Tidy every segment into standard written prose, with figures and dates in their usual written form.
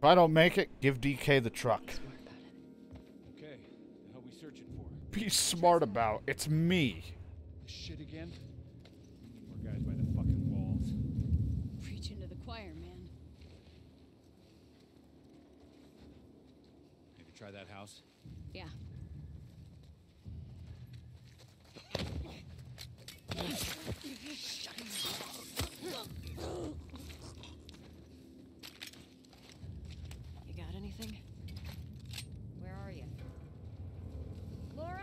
If I don't make it, give DK the truck. Okay, the hell we searching for? Be smart about. It's me. This shit again? We need more guys by the fucking walls. Preaching to the choir, man. Maybe try that house. Yeah. You got anything? Where are you? Laura?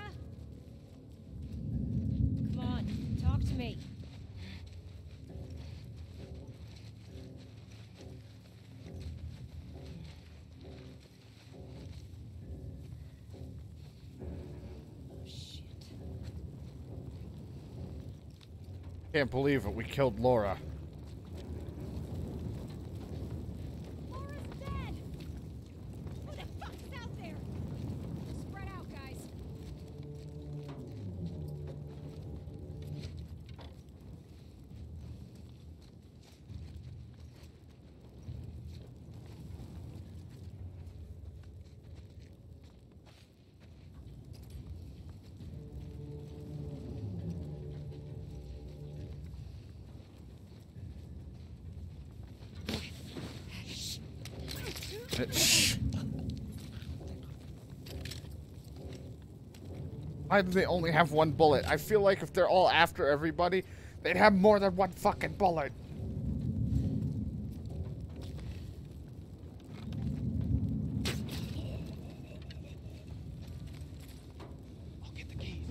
Come on, talk to me. Oh, shit. Can't believe it. We killed Laura. Laura's dead! Who the fuck's out there? Spread out, guys. Shh. Why do they only have one bullet? I feel like if they're all after everybody, they'd have more than one fucking bullet. I'll get the keys.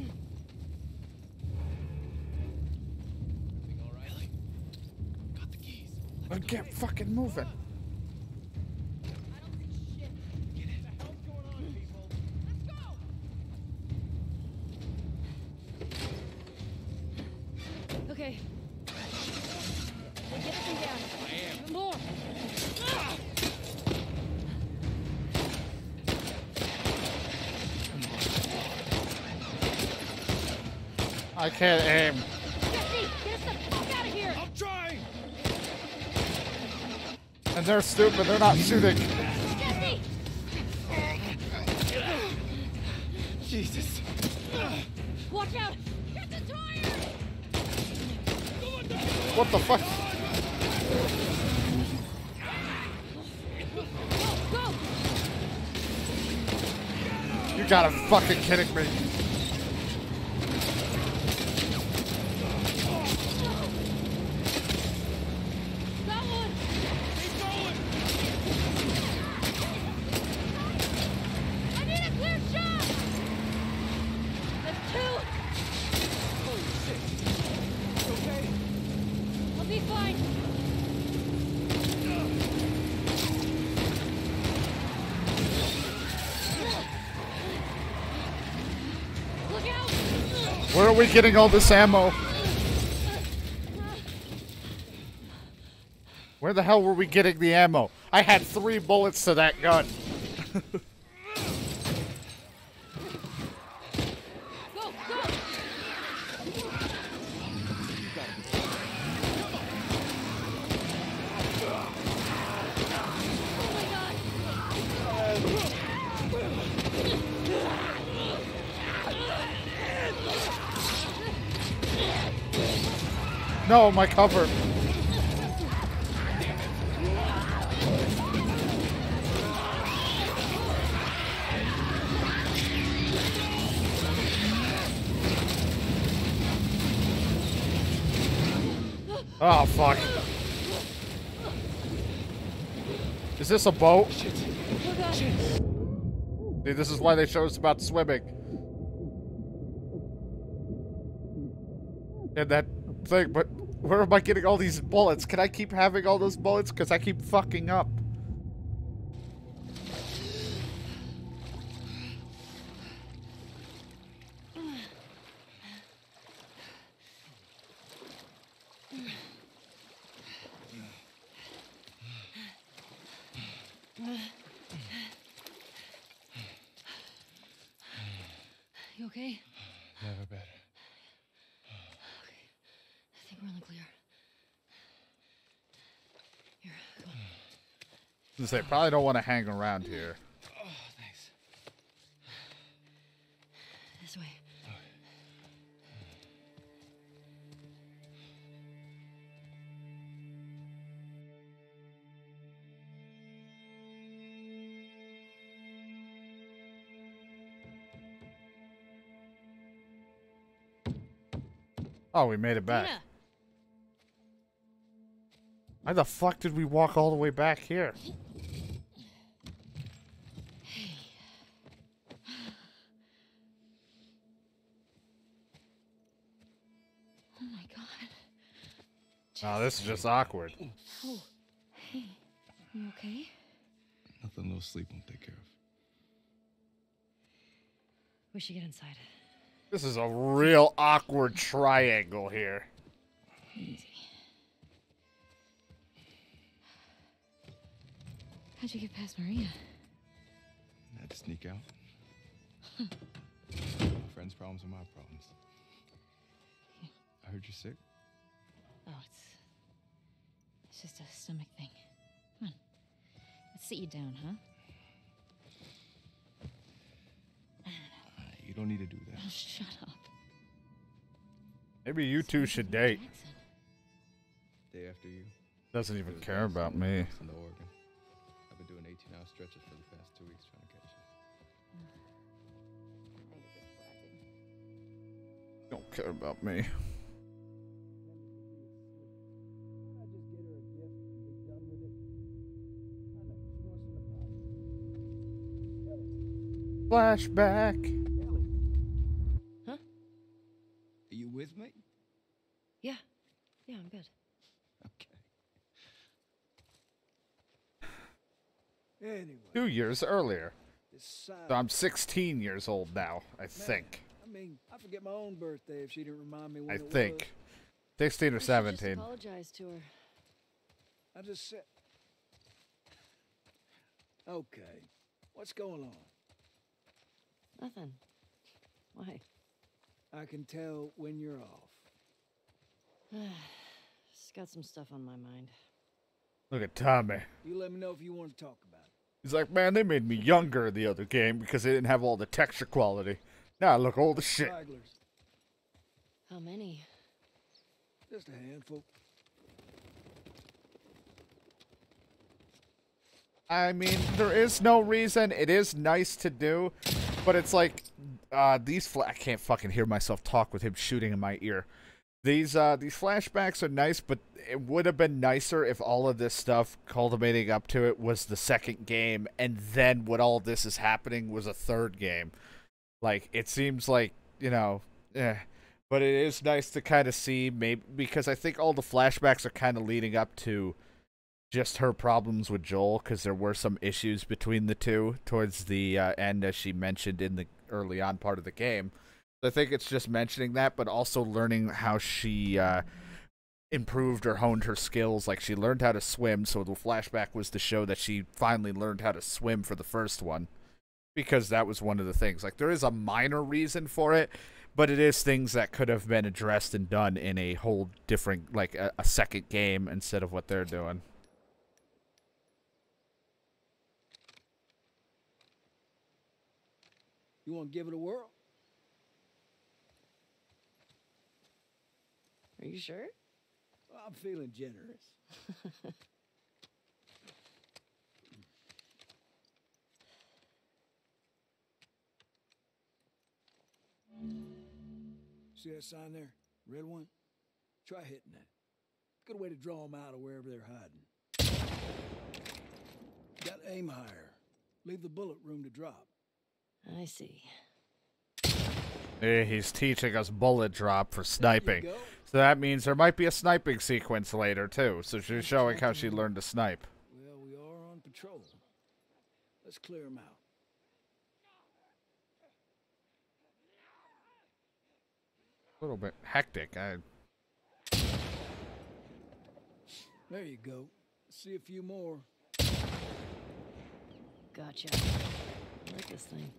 Everything all right? Got the keys. Then get fucking moving. I don't see shit. Get in. What the hell's going on, people? Let's go! Okay. Get everything down. I am. Even more. I can't aim. Jesse, get us the fuck out of here! I'm trying! And they're stupid. They're not shooting. Jesse! Jesus. Watch out! Get the tire! What the fuck? Go! You gotta fucking kidding me. Got one! Keep going! I need a clear shot! That's two! Holy shit. You okay? I'll be fine. Look out! Where are we getting all this ammo? Where the hell were we getting the ammo? I had 3 bullets to that gun. Go, go! Oh my god! No, my cover. Oh, fuck. Is this a boat? Oh god! See, this is why they show us about swimming. And that thing, but where am I getting all these bullets? Can I keep having all those bullets? Because I keep fucking up. You okay? Never better. Okay. I think we're in the clear. Here, come on. They probably don't want to hang around here. Oh, thanks. This way. Oh, we made it back. Dina. Why the fuck did we walk all the way back here? Oh my god. Oh, this is just awkward. Oh, hey. You okay? Nothing a little sleep won't take care of. We should get inside. This is a real awkward triangle here. Easy. How'd you get past Maria? I had to sneak out. Friends' problems are my problems. I heard you're sick. Oh, it's just a stomach thing. Come on. Let's sit you down, huh? You don't need to do that. Oh, shut up. Maybe you two should date. Jackson. Day after you. Doesn't even care about me. In the Oregon. I've been doing 18-hour stretches for the past 2 weeks trying to catch you. Don't care about me. Flashback. Huh? Are you with me? Yeah. Yeah, I'm good. Okay. Anyway, 2 years earlier. this side, So I'm 16 years old now, I think. I mean, I forget my own birthday if she didn't remind me when I it think. 16 or Just 17. apologize to her. was. I just said. Okay, what's going on? Nothing. Why? I can tell when you're off. Just got some stuff on my mind. Look at Tommy. You let me know if you want to talk about it. He's like, man, they made me younger in the other game because they didn't have all the texture quality. Now I look old as shit. Stragglers, How many? just a handful. I mean, there is no reason. It is nice to do, but it's like I can't fucking hear myself talk with him shooting in my ear. These flashbacks are nice, but it would have been nicer if all of this stuff culminating up to it was the second game, and then what all this is happening was a third game. Like, it seems like, you know, but it is nice to kind of see, maybe because I think all the flashbacks are kind of leading up to just her problems with Joel, because there were some issues between the two towards the end, as she mentioned in the early on part of the game. I think it's just mentioning that, but also learning how she improved or honed her skills. Like, she learned how to swim, so the flashback was to show that she finally learned how to swim for the first one, because that was one of the things. Like, there is a minor reason for it, but it is things that could have been addressed and done in a whole different, like, a second game instead of what they're doing. You want to give it a whirl? Are you sure? Well, I'm feeling generous. See that sign there? Red one? Try hitting that. Good way to draw them out of wherever they're hiding. Got to aim higher. Leave the bullet room to drop. I see. He's teaching us bullet drop for sniping. There you go. So that means there might be a sniping sequence later, too. So she's showing how she learned to snipe. Well, we are on patrol. Let's clear them out. A little bit hectic. There you go. See a few more. Gotcha. I like this thing.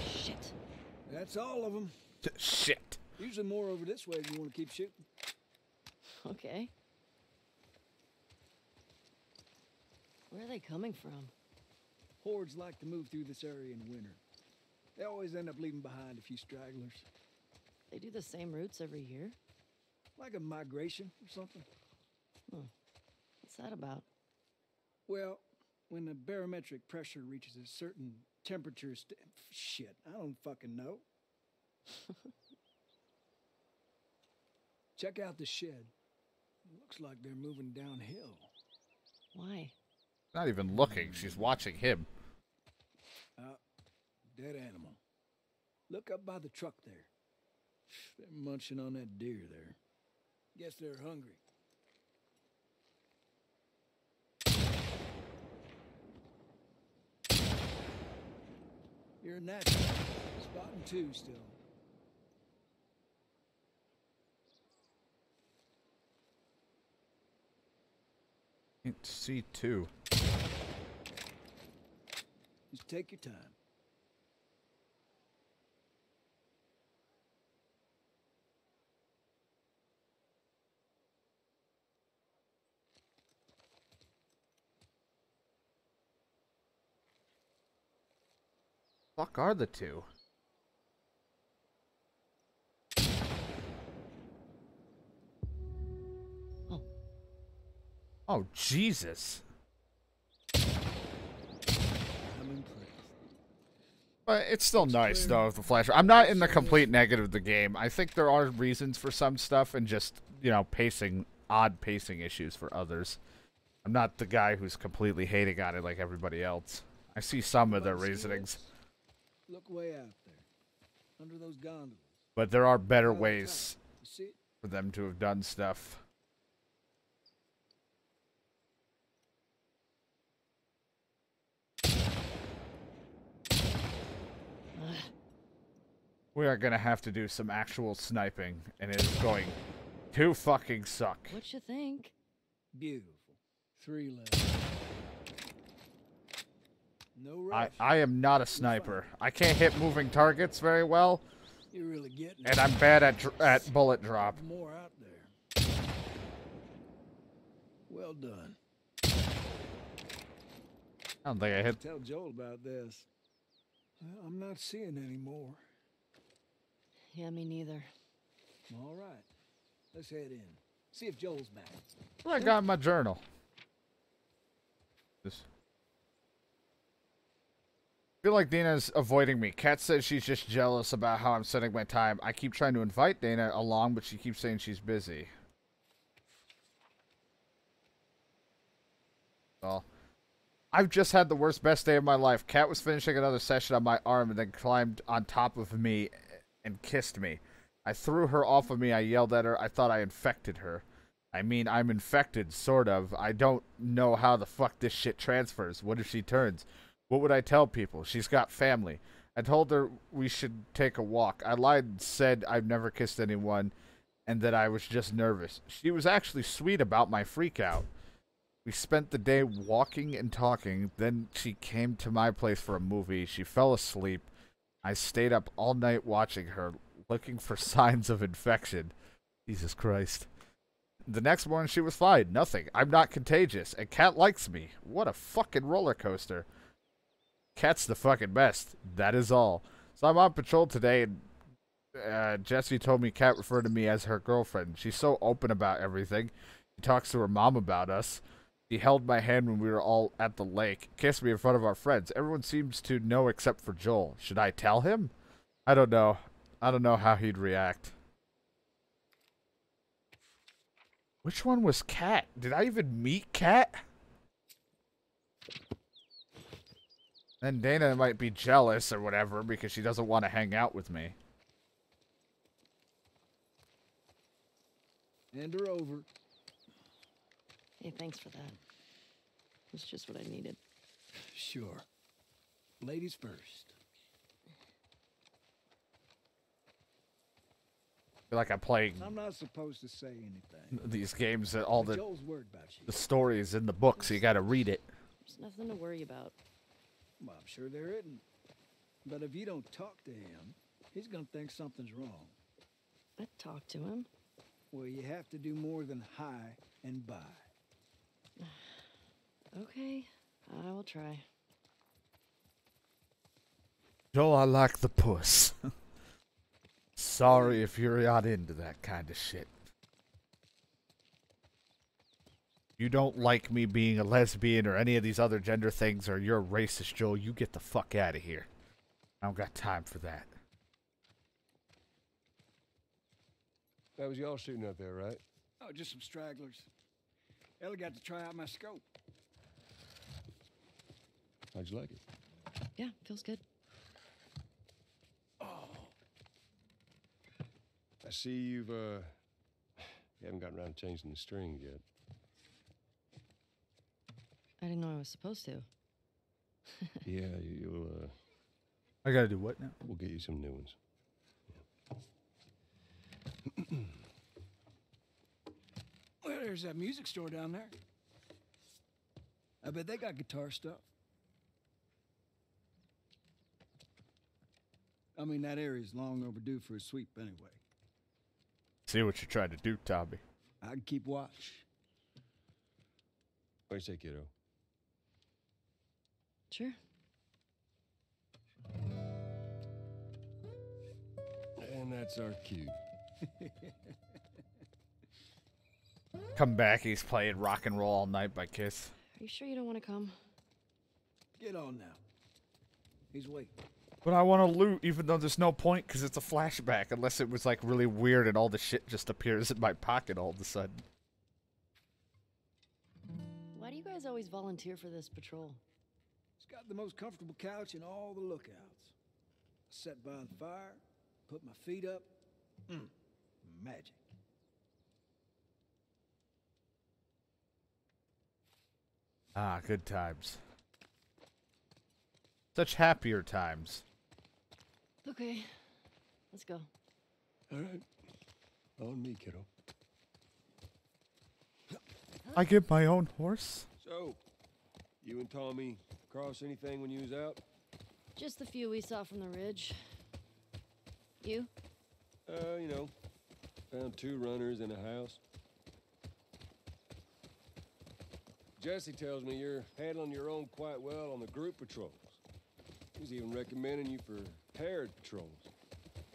Shit. That's all of them. Shit. Usually more over this way if you want to keep shooting. Okay. Where are they coming from? Hordes like to move through this area in winter. They always end up leaving behind a few stragglers. They do the same routes every year? Like a migration or something. What's that about? Well, when the barometric pressure reaches a certain temperature shit, I don't fucking know. Check out the shed. Looks like they're moving downhill. Why? Not even looking. She's watching him. Dead animal. Look up by the truck there. They're munching on that deer there. Guess they're hungry. You're a natural. Spotting two still. Can't see two. Just take your time. Fuck are the two? Oh. Oh, Jesus. I'm impressed. But it's still nice, though, the flash. I'm not in the complete negative of the game. I think there are reasons for some stuff and just, you know, odd pacing issues for others. I'm not the guy who's completely hating on it like everybody else. I see some of their reasonings. Look way out there. Under those gondolas. But there are better Right on ways top. You see it? for them to have done stuff. We are gonna have to do some actual sniping, and it is going to fucking suck. What you think? Beautiful. 3 left. No rush. I am not a sniper. I can't hit moving targets very well, You're really getting and I'm bad at bullet drop. more out there. Well done. I don't think I hit. Tell Joel about this. Well, I'm not seeing any more. Yeah, me neither. All right. Let's head in. See if Joel's back. What I got in my journal? Just. I feel like Dana's avoiding me. Kat says she's just jealous about how I'm spending my time. I keep trying to invite Dana along, but she keeps saying she's busy. Well, I've just had the best day of my life. Kat was finishing another session on my arm and then climbed on top of me and kissed me. I threw her off of me. I yelled at her. I thought I infected her. I mean, I'm infected, sort of. I don't know how the fuck this shit transfers. What if she turns? What would I tell people? She's got family. I told her we should take a walk. I lied and said I've never kissed anyone and that I was just nervous. She was actually sweet about my freak out. We spent the day walking and talking. Then she came to my place for a movie. She fell asleep. I stayed up all night watching her, looking for signs of infection. Jesus Christ. The next morning she was fine. Nothing. I'm not contagious. And Kat likes me. What a fucking roller coaster. Kat's the fucking best. That is all. So I'm on patrol today, and Jessie told me Kat referred to me as her girlfriend. She's so open about everything. She talks to her mom about us. She held my hand when we were all at the lake. Kissed me in front of our friends. Everyone seems to know except for Joel. Should I tell him? I don't know. I don't know how he'd react. Which one was Kat? Did I even meet Kat? Then Dana might be jealous or whatever because she doesn't want to hang out with me. Hand her over. Hey, thanks for that. It's just what I needed. Sure. Ladies first. I feel like I'm playing I'm not supposed to say anything. these games that all But the Joel's worried about you. story is in the book, so you gotta read it. There's nothing to worry about. Well, I'm sure there isn't. But if you don't talk to him, he's gonna think something's wrong. I'd talk to him. Well, you have to do more than hi and bye. Okay, I will try. Joel, I like the puss. Sorry if you're not into that kind of shit. You don't like me being a lesbian or any of these other gender things, or you're a racist, Joel, you get the fuck out of here. I don't got time for that. That was y'all shooting up there, right? Oh, just some stragglers. Ellie got to try out my scope. How'd you like it? Yeah, feels good. I see you haven't gotten around to changing the strings yet. I didn't know I was supposed to. Yeah, you'll I gotta do what now? we'll get you some new ones. Well, there's that music store down there. I bet they got guitar stuff. I mean, that area's long overdue for a sweep anyway. See what you're trying to do, Tommy. I can keep watch. What do you say, kiddo? Sure. And that's our cue. Come back, he's playing Rock and Roll All Night by Kiss. Are you sure you don't want to come? Get on now. He's waiting. But I want to loot, even though there's no point, because it's a flashback, unless it was, like, really weird and all the shit just appears in my pocket all of a sudden. Why do you guys always volunteer for this patrol? It's got the most comfortable couch in all the lookouts. I sat by the fire, put my feet up. Magic. Ah, good times. Such happier times. Okay, let's go. All right. On me, kiddo. I get my own horse? So, you and Tommy cross anything when you was out? Just the few we saw from the ridge. You? You know, found 2 runners in a house. Jesse tells me you're handling your own quite well on the group patrols. He's even recommending you for paired patrols.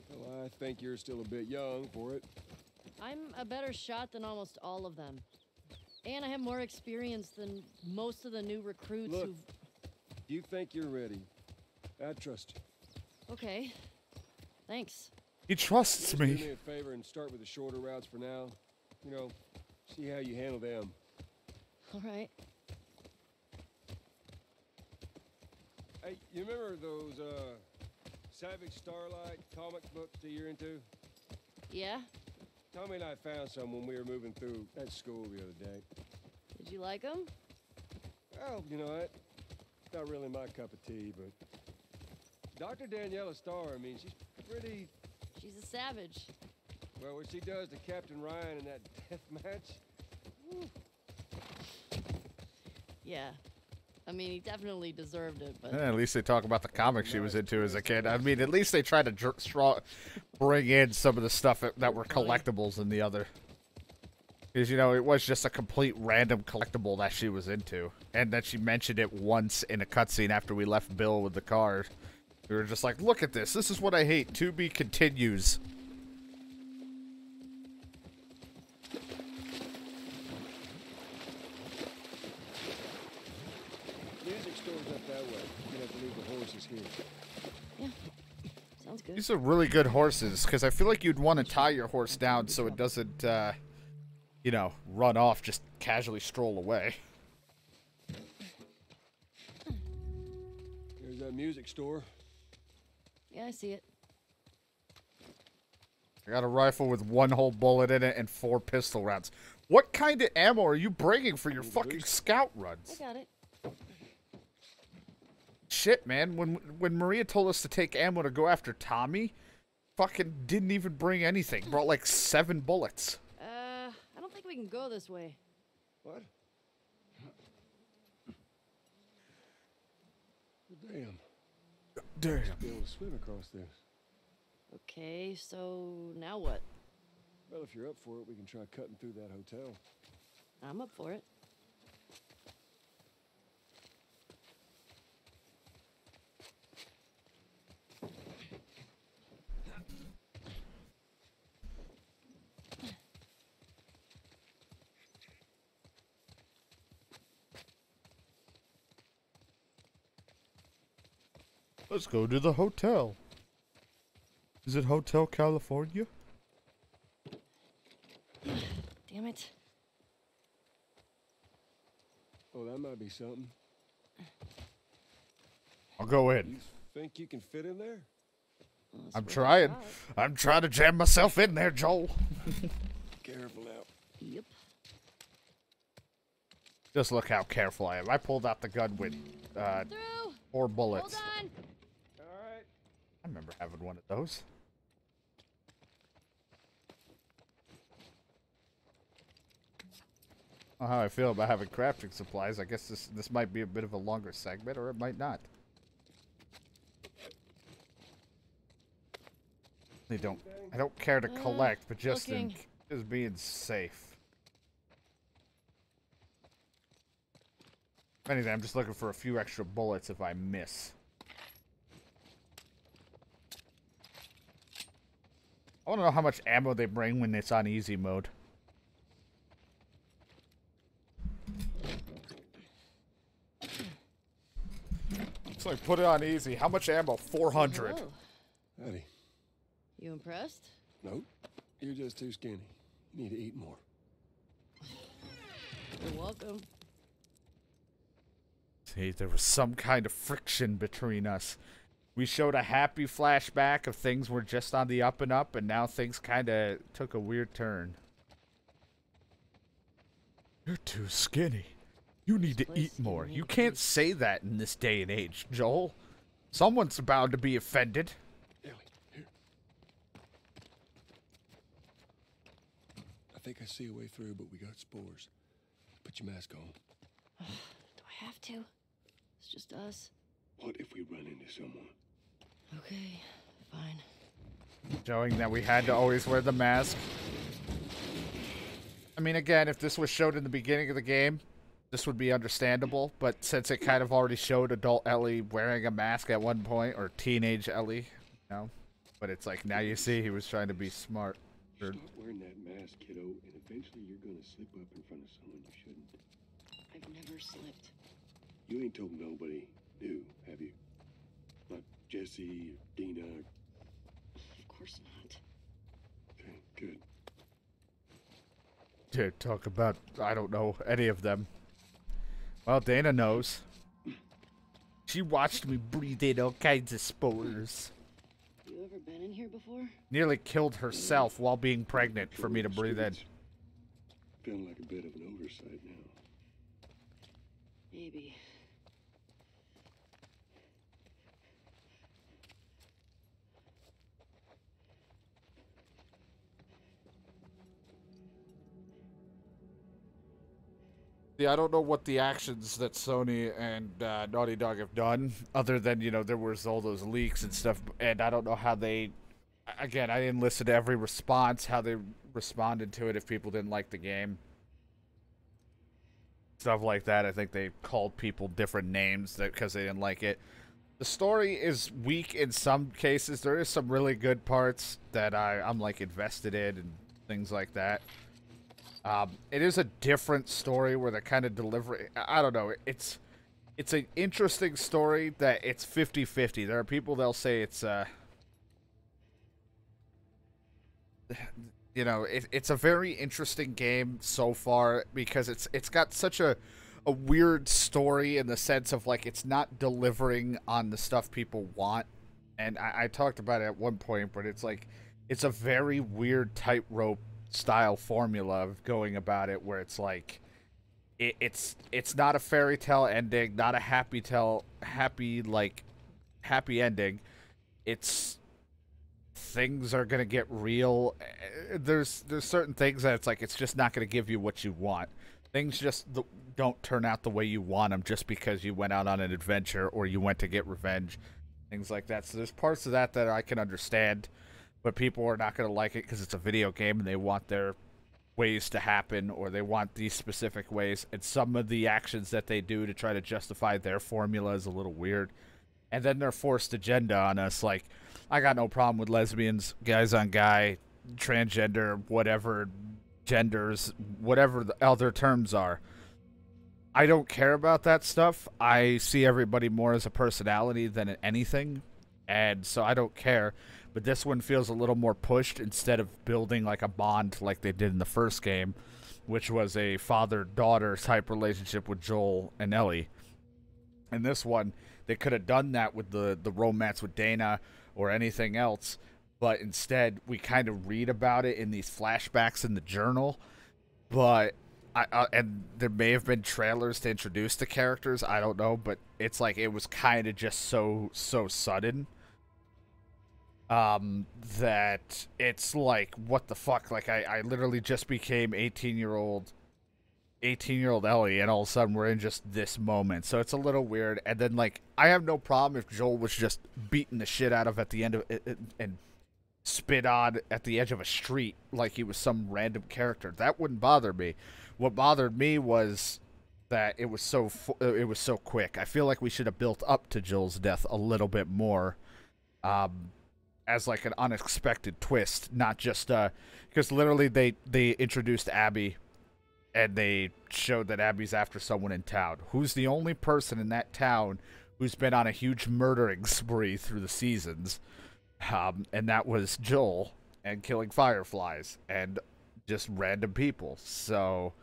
Well, I think you're still a bit young for it. I'm a better shot than almost all of them. And I have more experience than most of the new recruits Look, who've... you think you're ready. I trust you. Okay. Thanks. He trusts Just me. do me a favor and start with the shorter routes for now. You know, see how you handle them. All right. Hey, you remember those, Savage Starlight comic books that you're into? Yeah? Tommy and I found some when we were moving through that school the other day. Did you like them? Well, you know what? It's not really my cup of tea, but... Dr. Daniela Starr, I mean, she's pretty... She's a savage. Well, what she does to Captain Ryan in that death match... Whew. Yeah. I mean, he definitely deserved it, but... At least they talk about the comics she was into as a kid. I mean, at least they tried to bring in some of the stuff that were collectibles in the other. Because, you know, it was just a complete random collectible that she was into. And that she mentioned it once in a cutscene after we left Bill with the car. We were just like, look at this. This is what I hate. To be continues. Music store's up that way. You're gonna have to leave the horses here. Yeah. Sounds good. These are really good horses, because I feel like you'd want to tie your horse down so it doesn't, you know, run off, just casually stroll away. There's that music store. Yeah, I see it. I got a rifle with 1 whole bullet in it and 4 pistol rounds. What kind of ammo are you bringing for your fucking scout I runs? got it. Shit, man. When Maria told us to take ammo to go after Tommy, fucking didn't even bring anything. Brought like 7 bullets. I don't think we can go this way. What? Damn. Damn. Be able to swim across this. Okay, so now what? Well, if you're up for it, we can try cutting through that hotel. I'm up for it. Let's go to the hotel. Is it Hotel California? Damn it. Oh, that might be something. I'll go You in. think you can fit in there? Well, it's I'm worth a trying. shot. I'm trying to jam myself in there, Joel. Careful now. Yep. Just look how careful I am. I pulled out the gun with Through. 4 bullets. Hold on. All right. I remember having one of those. I don't know how I feel about having crafting supplies. I guess this might be a bit of a longer segment, or it might not. I don't care to collect, but just in, looking. just being safe. If anything, I'm just looking for a few extra bullets if I miss. I want to know how much ammo they bring when it's on easy mode. It's like, put it on easy. How much ammo? 400. Hello. Howdy. You impressed? Nope. You're just too skinny. You need to eat more. You're welcome. See, there was some kind of friction between us. We showed a happy flashback of things were just on the up and up, and now things kind of took a weird turn. You're too skinny. You need to place eat more. you You need to can't eat. say that in this day and age, Joel. Someone's bound to be offended. Ellie, here. I think I see a way through, but we got spores. Put your mask on. Do I have to? It's just us. What if we run into someone? Okay, fine. Showing that we had to always wear the mask. I mean, again, if this was showed in the beginning of the game, this would be understandable. But since it kind of already showed adult Ellie wearing a mask at one point, or teenage Ellie, you know? But it's like, now you see he was trying to be smart. Or- Start wearing that mask, kiddo, and eventually you're gonna slip up in front of someone you shouldn't. I've never slipped. You ain't told nobody new, have you? Not Jesse or Dina. Of course not. Okay, good. Dude, talk about, I don't know any of them. Well, Dana knows. She watched me breathe in all kinds of spores. You ever been in here before? Nearly killed herself while being pregnant for me to breathe in. Feeling like a bit of an oversight now. Maybe. Yeah, I don't know what the actions that Sony and Naughty Dog have done, other than, you know, there was all those leaks and stuff, and I don't know how they, again, I didn't listen to every response, how they responded to it if people didn't like the game. Stuff like that. I think they called people different names because they didn't like it. The story is weak in some cases. There is some really good parts that I'm like invested in and things like that. It is a different story where they're kind of delivering. I don't know. It's an interesting story that it's 50-50. There are people that'll say it's you know, it's a very interesting game so far because it's got such a weird story in the sense of like it's not delivering on the stuff people want. And I talked about it at one point, but it's like it's a very weird tightrope style formula of going about it where it's like it's not a fairy tale ending, not a happy ending. It's things are gonna get real. There's certain things that it's like it's just not gonna give you what you want. Things just don't turn out the way you want them just because you went out on an adventure or you went to get revenge, things like that. So there's parts of that I can understand. but people are not going to like it because it's a video game and they want their ways to happen, or they want these specific ways, and some of the actions that they do to try to justify their formula is a little weird. And then their forced agenda on us, like, I got no problem with lesbians, guys on guy, transgender, whatever genders, whatever the other terms are. I don't care about that stuff. I see everybody more as a personality than anything, and so I don't care. But this one feels a little more pushed instead of building like a bond like they did in the first game, which was a father-daughter type relationship with Joel and Ellie. In this one, they could have done that with the romance with Dana or anything else, but instead we kind of read about it in these flashbacks in the journal. But and there may have been trailers to introduce the characters, I don't know, but it's like it was kind of just so sudden. That it's like, what the fuck? Like, I literally just became 18-year-old Ellie, and all of a sudden we're in just this moment. So it's a little weird. And then, like, I have no problem if Joel was just beaten the shit out of at the end of it and spit on at the edge of a street like he was some random character. That wouldn't bother me. What bothered me was that it was so quick. I feel like we should have built up to Joel's death a little bit more. As like an unexpected twist, not just because literally they introduced Abby, and they showed that Abby's after someone in town. Who's the only person in that town who's been on a huge murdering spree through the seasons? And that was Joel, and killing fireflies and just random people. So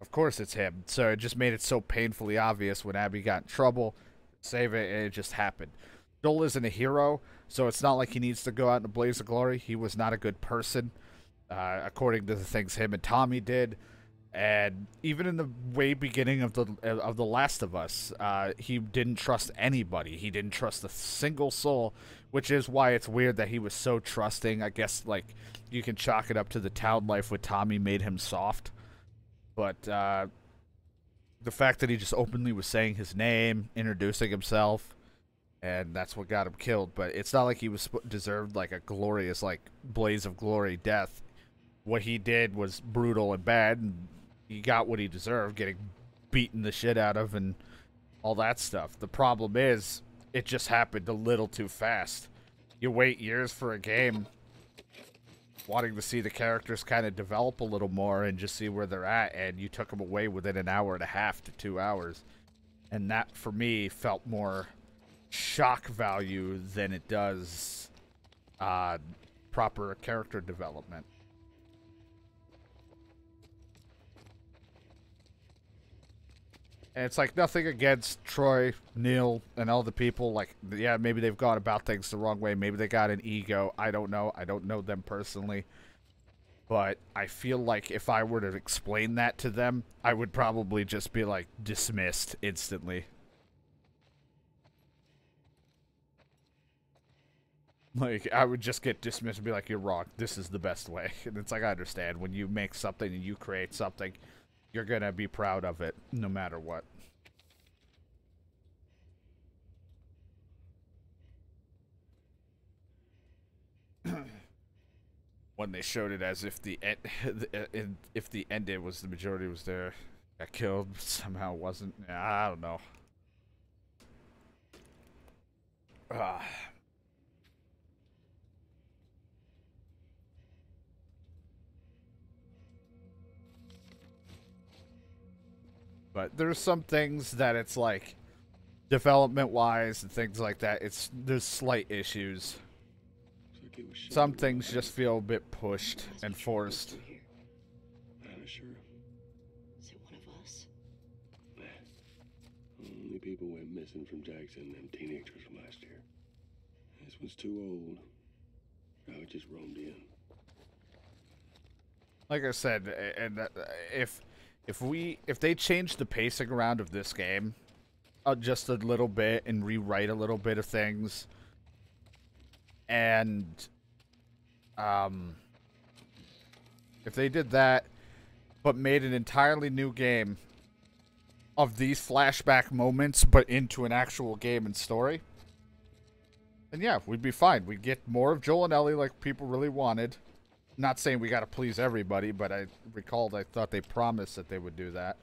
of course it's him. So it just made it so painfully obvious when Abby got in trouble, save it, and it just happened. Joel isn't a hero, so it's not like he needs to go out in a blaze of glory. He was not a good person, according to the things him and Tommy did. And even in the way beginning of the Last of Us, he didn't trust anybody. He didn't trust a single soul, which is why it's weird that he was so trusting. I guess, like, you can chalk it up to the town life with Tommy made him soft. But the fact that he just openly was saying his name, introducing himself, and that's what got him killed. But it's not like he was deserved like a glorious, like, blaze of glory death. What he did was brutal and bad, and he got what he deserved, getting beaten the shit out of and all that stuff. The problem is, it just happened a little too fast. You wait years for a game, wanting to see the characters kind of develop a little more and just see where they're at, and you took them away within an hour and a half to 2 hours. And that, for me, felt more shock value than it does proper character development. And it's like nothing against Troy, Neil, and all the people. Like, yeah, maybe they've gone about things the wrong way. Maybe they got an ego. I don't know. I don't know them personally. But I feel like if I were to explain that to them, I would probably just be, like, dismissed instantly. Like, I would just get dismissed and be like, you're wrong. This is the best way. And it's like, I understand. When you make something and you create something, you're going to be proud of it, no matter what. When they showed it as if the ended was the majority was there, got killed, but somehow wasn't. Yeah, I don't know. But there's some things that it's like, development-wise and things like that, there's slight issues. Some things just feel a bit pushed and forced. Sure. Is it one of us? Only people went missing from Jackson, them teenagers from last year. This one's too old. I just roamed in. Like I said, and if they change the pacing around of this game just a little bit and rewrite a little bit of things, and if they did that but made an entirely new game of these flashback moments but into an actual game and story, And yeah, we'd be fine. We'd get more of Joel and Ellie like people really wanted. Not saying we gotta please everybody, but I recalled I thought they promised that they would do that.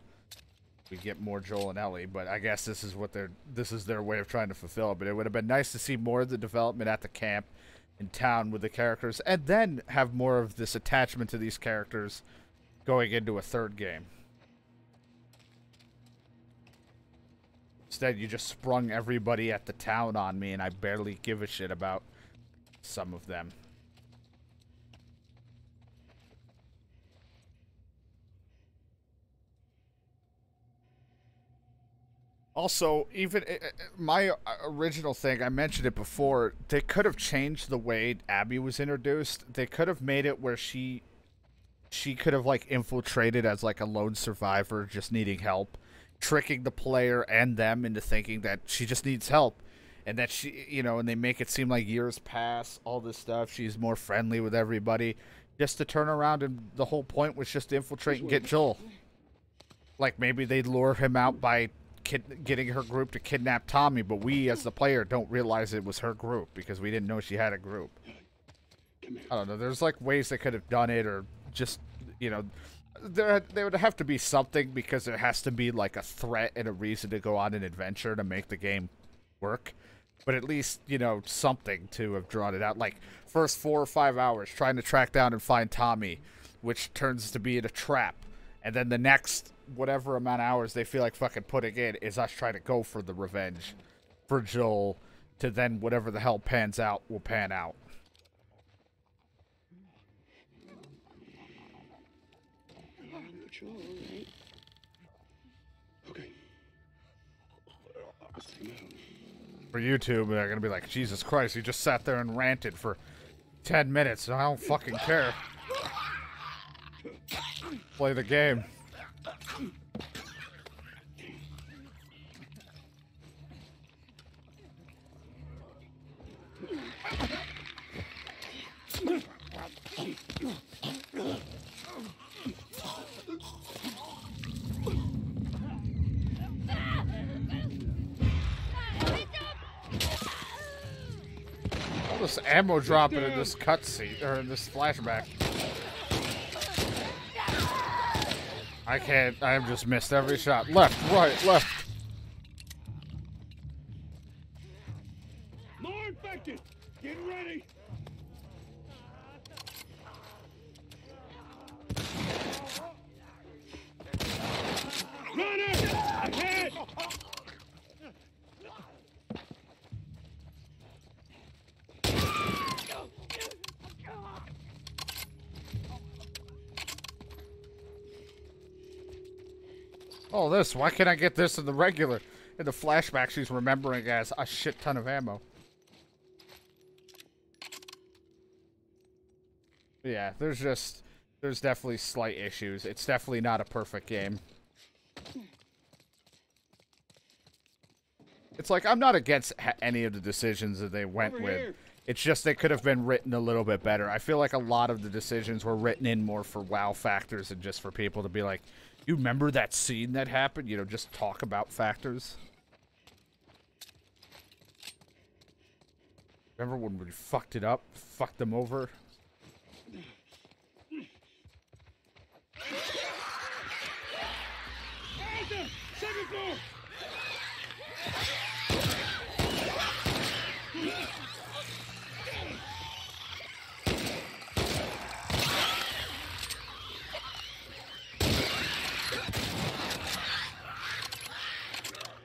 We get more Joel and Ellie, but I guess this is their way of trying to fulfill it. But it would have been nice to see more of the development at the camp in town with the characters, and then have more of this attachment to these characters going into a third game. Instead, you just sprung everybody at the town on me, and I barely give a shit about some of them. Also, even my original thing, I mentioned it before, they could have changed the way Abby was introduced. They could have made it where she could have, like, infiltrated as, like, a lone survivor just needing help, tricking the player and them into thinking that she just needs help, and that she, you know, and they make it seem like years pass, all this stuff, she's more friendly with everybody, just to turn around, and the whole point was just to infiltrate and get Joel. Like, maybe they'd lure him out by getting her group to kidnap Tommy, but we, as the player, don't realize it was her group, because we didn't know she had a group. I don't know, there's, like, ways they could have done it, or just, you know, there would have to be something, because there has to be, like, a threat and a reason to go on an adventure to make the game work. But at least, you know, something to have drawn it out. Like, first 4 or 5 hours trying to track down and find Tommy, which turns to be in a trap. And then the next whatever amount of hours they feel like fucking putting in is us trying to go for the revenge for Joel, to then whatever the hell pans out will pan out. Joel, right? Okay. For YouTube, they're gonna be like, Jesus Christ, he just sat there and ranted for 10 minutes, and I don't fucking care. Play the game. All this ammo dropping in this cutscene, or in this flashback. I can't, I have just missed every shot. Left, right, left. More infected! Get ready! Runner! Ahead! Oh, this. Why can't I get this in the regular? In the flashback, she's remembering as a shit ton of ammo. Yeah, there's definitely slight issues. It's definitely not a perfect game. It's like, I'm not against any of the decisions that they went with. It's just they could have been written a little bit better. I feel like a lot of the decisions were written in more for wow factors and just for people to be like, you remember that scene that happened? You know, just talk about factors. Remember when we fucked it up? Fucked them over? Second floor!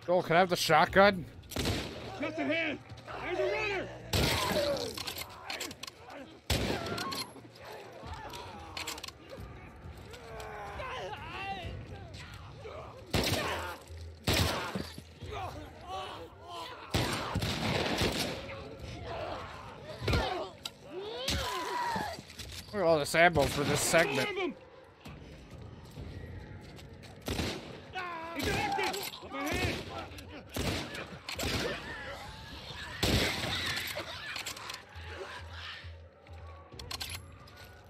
Joel, can I have the shotgun? Just ahead! There's a runner! Look at all this ammo for this segment. He's active! Up ahead!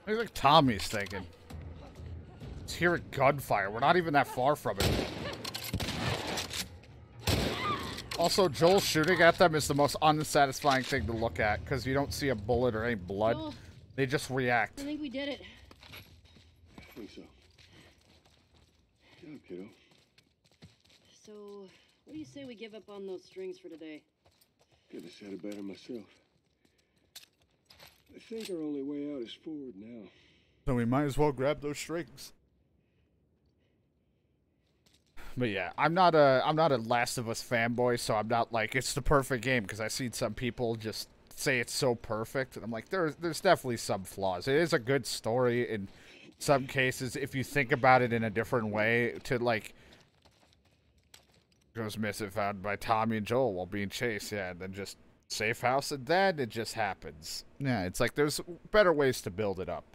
I think Tommy's thinking. He's hearing gunfire. We're not even that far from it. Also, Joel shooting at them is the most unsatisfying thing to look at because you don't see a bullet or any blood. Joel, They just react. I think we did it. I think so. Good job, kiddo. So, what do you say we give up on those strings for today? Couldn't have said it better myself. I think our only way out is forward now. So we might as well grab those strings. But yeah, I'm not a Last of Us fanboy, so I'm not like it's the perfect game because I've seen some people just say it's so perfect, and I'm like, there's definitely some flaws. It is a good story in some cases if you think about it in a different way. To like, goes missing, found by Tommy and Joel while being chased, yeah, and then just safe house, and then it just happens. Yeah, it's like there's better ways to build it up.